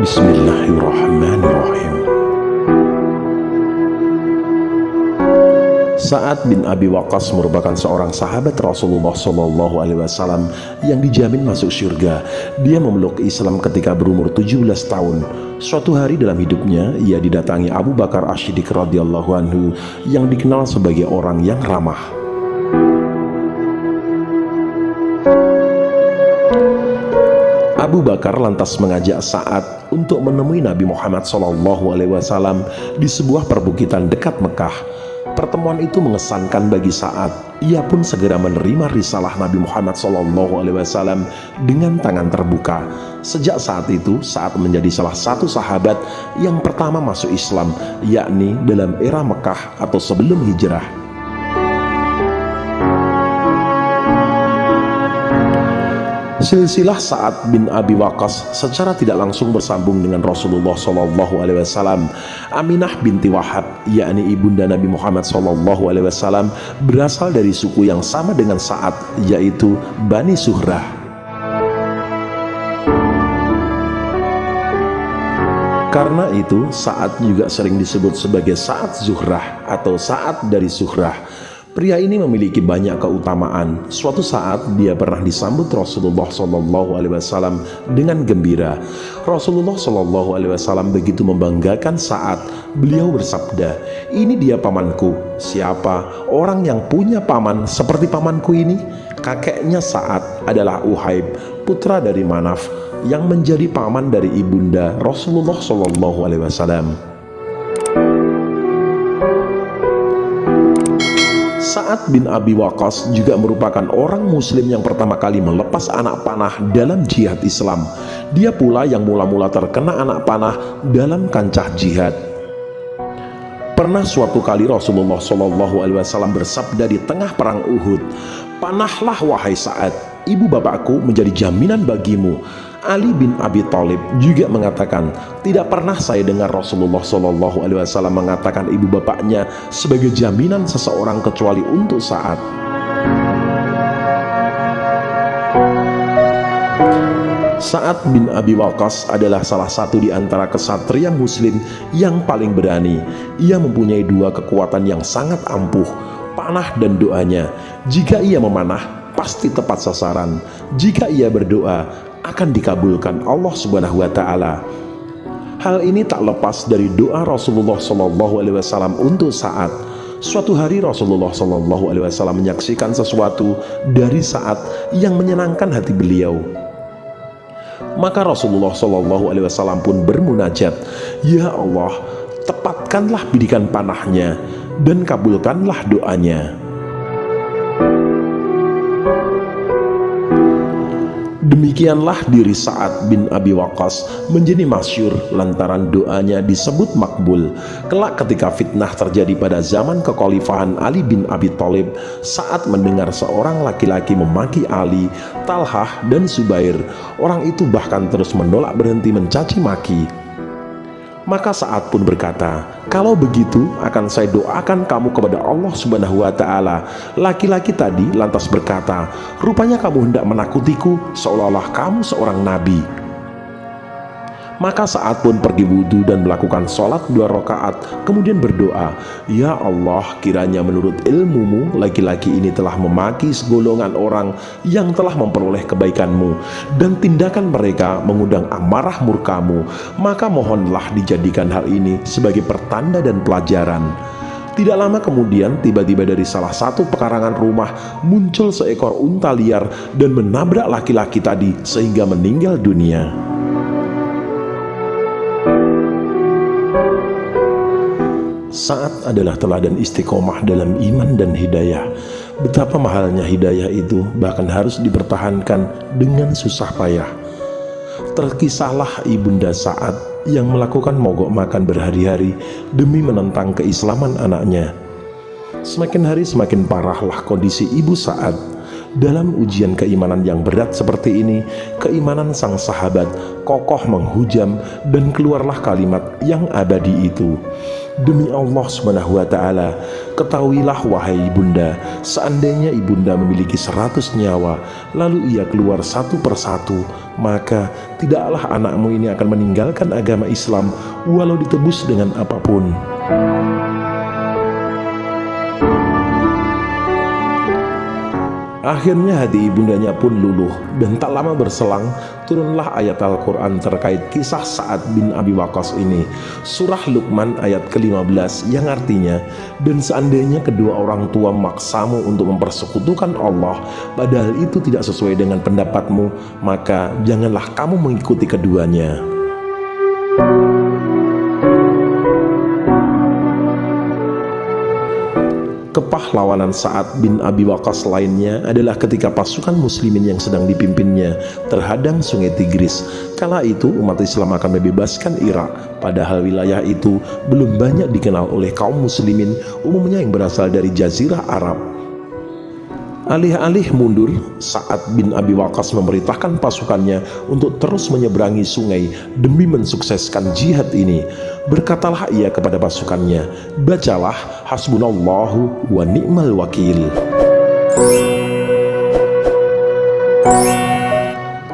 Bismillahirrahmanirrahim. Sa'ad bin Abi Waqqas merupakan seorang sahabat Rasulullah SAW yang dijamin masuk surga. Dia memeluk Islam ketika berumur 17 tahun. Suatu hari dalam hidupnya, ia didatangi Abu Bakar Ash-Shiddiq radhiyallahu anhu yang dikenal sebagai orang yang ramah. Abu Bakar lantas mengajak Sa'ad untuk menemui Nabi Muhammad SAW di sebuah perbukitan dekat Mekah. Pertemuan itu mengesankan bagi Sa'ad. Ia pun segera menerima risalah Nabi Muhammad SAW dengan tangan terbuka. Sejak saat itu, Sa'ad menjadi salah satu sahabat yang pertama masuk Islam, yakni dalam era Mekah atau sebelum hijrah. Silsilah Sa'ad bin Abi Waqqas secara tidak langsung bersambung dengan Rasulullah SAW. Aminah binti Wahab, yakni ibunda Nabi Muhammad SAW, berasal dari suku yang sama dengan Sa'ad, yaitu Bani Zuhrah. Karena itu, Sa'ad juga sering disebut sebagai Sa'ad Zuhrah atau Sa'ad dari Zuhrah. Pria ini memiliki banyak keutamaan. Suatu saat dia pernah disambut Rasulullah SAW dengan gembira. Rasulullah SAW begitu membanggakan Sa'ad. Beliau bersabda, "Ini dia pamanku." Siapa orang yang punya paman seperti pamanku ini? Kakeknya Sa'ad adalah Uhaib, putra dari Manaf, yang menjadi paman dari ibunda Rasulullah SAW. Sa'ad bin Abi Waqqas juga merupakan orang muslim yang pertama kali melepas anak panah dalam jihad Islam. Dia pula yang mula-mula terkena anak panah dalam kancah jihad. Pernah suatu kali Rasulullah SAW bersabda di tengah perang Uhud, "Panahlah wahai Sa'ad, ibu bapakku menjadi jaminan bagimu." Ali bin Abi Thalib juga mengatakan, "Tidak pernah saya dengar Rasulullah SAW mengatakan ibu bapaknya sebagai jaminan seseorang kecuali untuk Sa'ad." Sa'ad bin Abi Waqqas adalah salah satu di antara kesatria muslim yang paling berani. Ia mempunyai dua kekuatan yang sangat ampuh, panah dan doanya. Jika ia memanah, pasti tepat sasaran. Jika ia berdoa, akan dikabulkan Allah Subhanahu wa Ta'ala. Hal ini tak lepas dari doa Rasulullah SAW untuk Sa'ad. Suatu hari Rasulullah SAW menyaksikan sesuatu dari Sa'ad yang menyenangkan hati beliau. Maka Rasulullah SAW pun bermunajat, "Ya Allah, tepatkanlah bidikan panahnya dan kabulkanlah doanya." Demikianlah diri Sa'ad bin Abi Waqqas menjadi masyhur lantaran doanya disebut makbul. Kelak ketika fitnah terjadi pada zaman kekhalifahan Ali bin Abi Thalib, Sa'ad mendengar seorang laki-laki memaki Ali, Talhah dan Zubair. Orang itu bahkan terus menolak berhenti mencaci maki. Maka Sa'ad pun berkata, "Kalau begitu akan saya doakan kamu kepada Allah Subhanahu wa Ta'ala." Laki-laki tadi lantas berkata, "Rupanya kamu hendak menakutiku seolah-olah kamu seorang nabi." Maka Sa'ad pun pergi wudu dan melakukan sholat 2 rakaat, kemudian berdoa, "Ya Allah, kiranya menurut ilmumu laki-laki ini telah memaki segolongan orang yang telah memperoleh kebaikanmu, dan tindakan mereka mengundang amarah murkamu, maka mohonlah dijadikan hal ini sebagai pertanda dan pelajaran." Tidak lama kemudian, tiba-tiba dari salah satu pekarangan rumah muncul seekor unta liar dan menabrak laki-laki tadi sehingga meninggal dunia. Sa'ad adalah teladan istiqomah dalam iman dan hidayah. Betapa mahalnya hidayah itu bahkan harus dipertahankan dengan susah payah. Terkisahlah ibunda Sa'ad yang melakukan mogok makan berhari-hari demi menentang keislaman anaknya. Semakin hari semakin parahlah kondisi ibu Sa'ad. Dalam ujian keimanan yang berat seperti ini, keimanan sang sahabat kokoh menghujam dan keluarlah kalimat yang abadi itu, Demi Allah Subhanahu wa ta'ala, ketahuilah wahai ibunda, seandainya ibunda memiliki 100 nyawa, lalu ia keluar satu persatu, maka tidaklah anakmu ini akan meninggalkan agama Islam walau ditebus dengan apapun. Akhirnya hati ibundanya pun luluh, dan tak lama berselang turunlah ayat Al-Quran terkait kisah Sa'ad bin Abi Waqqas ini. Surah Luqman ayat ke-15 yang artinya, dan seandainya kedua orang tua memaksamu untuk mempersekutukan Allah, padahal itu tidak sesuai dengan pendapatmu, maka janganlah kamu mengikuti keduanya. Kepahlawanan Sa'ad bin Abi Waqqas lainnya adalah ketika pasukan muslimin yang sedang dipimpinnya terhadang sungai Tigris. Kala itu umat Islam akan membebaskan Irak, padahal wilayah itu belum banyak dikenal oleh kaum muslimin, umumnya yang berasal dari Jazirah Arab. Alih-alih mundur, Sa'ad bin Abi Waqqas memerintahkan pasukannya untuk terus menyeberangi sungai demi mensukseskan jihad ini. Berkatalah ia kepada pasukannya, bacalah hasbunallahu wa ni'mal wakil.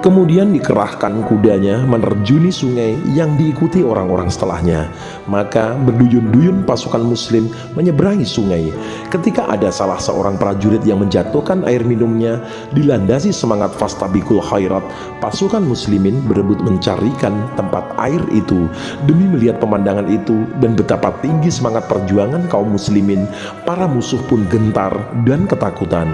Kemudian dikerahkan kudanya menerjuni sungai yang diikuti orang-orang setelahnya. Maka berduyun-duyun pasukan muslim menyeberangi sungai. Ketika ada salah seorang prajurit yang menjatuhkan air minumnya, dilandasi semangat fastabikul khairat, pasukan muslimin berebut mencarikan tempat air itu. Demi melihat pemandangan itu dan betapa tinggi semangat perjuangan kaum muslimin, para musuh pun gentar dan ketakutan.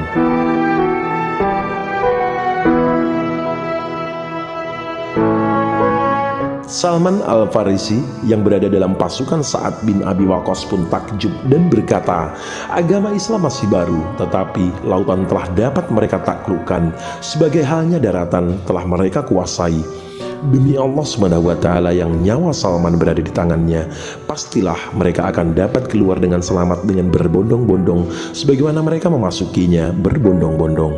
Salman Al-Farisi yang berada dalam pasukan Sa'ad bin Abi Waqqas pun takjub dan berkata, agama Islam masih baru, tetapi lautan telah dapat mereka taklukkan, sebagai halnya daratan telah mereka kuasai. Demi Allah Subhanahu wa ta'ala yang nyawa Salman berada di tangannya, pastilah mereka akan dapat keluar dengan selamat dengan berbondong-bondong, sebagaimana mereka memasukinya berbondong-bondong.